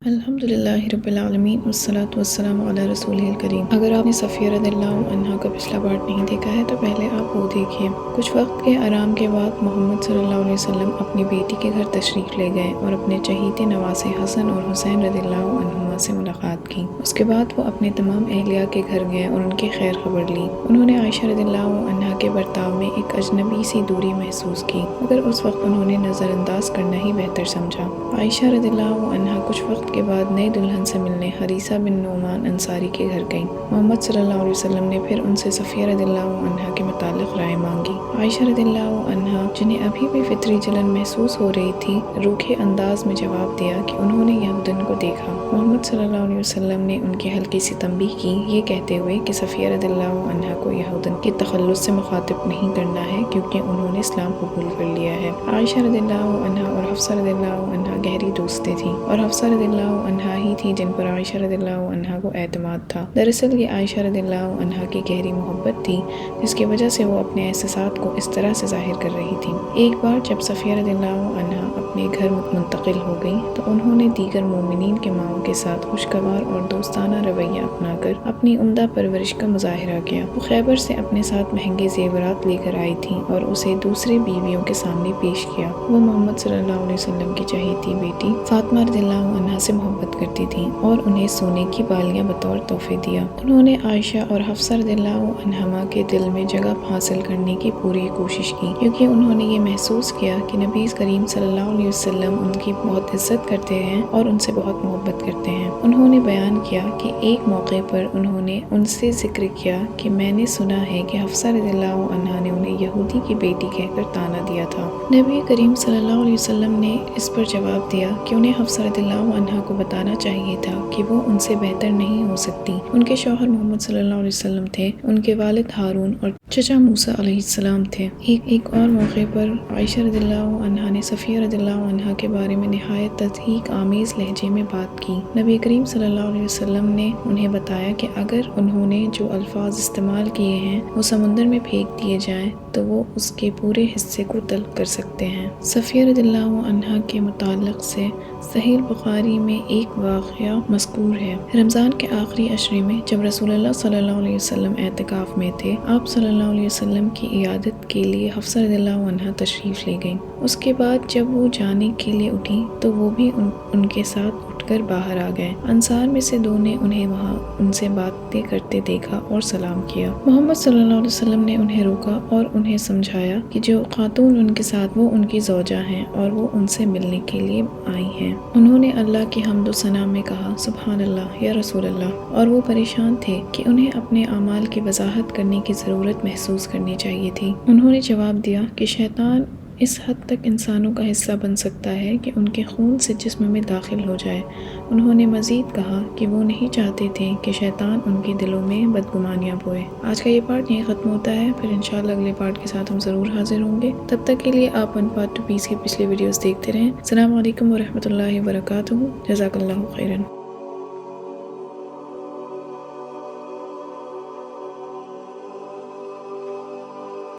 الحمدللہ رب العالمین والصلاة والسلام علی رسولہ الکریم۔ اگر آپ نے صفیہ رضی اللہ عنہا کا پچھلا پارٹ نہیں دیکھا ہے تو پہلے آپ وہ دیکھیے۔ کچھ وقت کے آرام کے بعد محمد صلی اللہ علیہ وسلم اپنی بیٹی کے گھر تشریف لے گئے اور اپنے چہیتے نواسے حسن اور حسین رضی اللہ عنہما سے ملاقات کی۔ اس کے بعد وہ اپنے تمام اہلیہ کے گھر گئے اور ان کی خیر خبر لی۔ انہوں نے عائشہ رضی اللہ عنہا کے برتاؤ میں ایک اجنبی سی دوری محسوس کی، مگر اس وقت انہوں نے نظر انداز کرنا ہی بہتر سمجھا۔ عائشہ رضی اللہ عنہا کچھ وقت کے بعد نئے دلہن سے ملنے حریثہ بن نعمان انصاری کے گھر گئیں۔ محمد صلی اللہ علیہ وسلم نے پھر ان سے صفیہ رضی اللہ عنہا کے متعلق رائے مانگی۔ عائشہ رضی اللہ عنہا، جنہیں ابھی بھی فطری جلن محسوس ہو رہی تھی، روکھے انداز میں جواب دیا کہ انہوں نے یہودن کو دیکھا۔ محمد صلی اللہ علیہ وسلم نے ان کی ہلکی سی تنبیہ کی، یہ کہتے ہوئے کہ صفیہ رضی اللہ عنہا کو یہودن کے تخلص سے مخاطب نہیں کرنا ہے کیونکہ انہوں نے اسلام قبول کر لیا ہے۔ عائشہ رضی اللہ عنہا اور حفصہ رضی اللہ عنہا گہری دوستیں تھیں اور حفصہ رضی اللہ عنہا ہی تھی جن پر عائشہ رضی اللہ عنہا کو اعتماد تھا۔ دراصل یہ عائشہ رضی اللہ عنہا کی گہری محبت تھی جس کی وجہ سے وہ اپنے احساسات کو اس طرح سے ظاہر کر رہی تھی۔ ایک بار جب صفیہ رضی اللہ عنہا اپنے گھر منتقل ہو گئی تو انہوں نے دیگر مومنین کے ماؤں کے ساتھ خوشگوار اور دوستانہ رویہ اپنا کر اپنی عمدہ پرورش کا مظاہرہ کیا۔ وہ خیبر سے اپنے ساتھ مہنگے زیورات لے کر آئی تھیں اور اسے دوسرے بیویوں کے سامنے پیش کیا۔ وہ محمد صلی اللہ علیہ وسلم کی چہیتی بیٹی فاطمہ رضی اللہ عنہا سے محبت کرتی تھیں اور انہیں سونے کی بالیاں بطور تحفے دیا۔ انہوں نے عائشہ اور حفصہ رضی اللہ عنہما کے دل میں جگہ حاصل کرنے کی پوری کوشش کی کیونکہ انہوں نے یہ محسوس کیا کہ نبی کریم صلی اللہ علیہ وسلم ان کی بہت عزت کرتے ہیں اور ان سے بہت محبت کرتے ہیں۔ انہوں نے بیان کیا کہ ایک موقع پر انہوں نے ان سے ذکر کیا کہ میں نے سنا ہے کہ حفصہ رضی اللہ عنہا نے انہیں یہودی کی بیٹی کہہ کر طعنہ دیا تھا۔ نبی کریم صلی اللہ علیہ وسلم نے اس پر جواب دیا کہ انہیں حفصہ رضی اللہ عنہا کو بتانا چاہیے تھا کہ وہ ان سے بہتر نہیں ہو سکتی۔ ان کے شوہر محمد صلی اللہ علیہ وسلم تھے، ان کے والد ہارون اور چچا موسیٰ علیہ السلام تھے۔ ایک اور موقع پر عائشہ رضی اللہ عنہا نے صفیہ رضی اللہ عنہا کے بارے میں نہایت تضحیک آمیز لہجے میں بات کی۔ نبی کریم صلی اللہ علیہ وسلم نے انہیں بتایا کہ اگر انہوں نے جو الفاظ استعمال کیے ہیں وہ سمندر میں پھینک دیے جائیں تو وہ اس کے پورے حصے کو طلب کر سکتے ہیں۔ صفیہ رضی اللہ عنہا کے متعلق سے صحیح بخاری میں ایک واقعہ مذکور ہے۔ رمضان کے آخری عشرے میں جب رسول اللہ صلی اللہ علیہ وسلم اعتکاف میں تھے، آپ صلی اللہ علیہ وسلم کی عیادت کے لیے حفصہ رضی اللہ عنہا تشریف لے گئیں۔ اس کے بعد جب وہ جانے کے لیے اٹھی تو وہ بھی ان کے ساتھ اٹھ کر باہر آ گئے۔ انصار میں سے دو نے انہیں وہاں ان سے باتیں کرتے دیکھا اور سلام کیا۔ محمد صلی اللہ علیہ وسلم نے انہیں روکا اور انہیں سمجھایا کہ جو خاتون ان کے ساتھ وہ ان کی زوجہ ہیں اور وہ ان سے ملنے کے لیے آئی ہیں۔ انہوں نے اللہ کی حمد و ثنا میں کہا، سبحان اللہ یا رسول اللہ، اور وہ پریشان تھے کہ انہیں اپنے اعمال کی وضاحت کرنے کی ضرورت محسوس کرنی چاہیے تھی۔ انہوں نے جواب دیا کہ شیطان اس حد تک انسانوں کا حصہ بن سکتا ہے کہ ان کے خون سے جسم میں داخل ہو جائے۔ انہوں نے مزید کہا کہ وہ نہیں چاہتے تھے کہ شیطان ان کے دلوں میں بدگمانیاں بوئے۔ آج کا یہ پارٹ یہیں ختم ہوتا ہے، پھر انشاءاللہ اگلے پارٹ کے ساتھ ہم ضرور حاضر ہوں گے۔ تب تک کے لیے آپ 1 پارٹ 2 پیس کی پچھلی ویڈیوز دیکھتے رہیں۔ السلام علیکم ورحمۃ اللہ وبرکاتہ۔ جزاک اللہ خیرن۔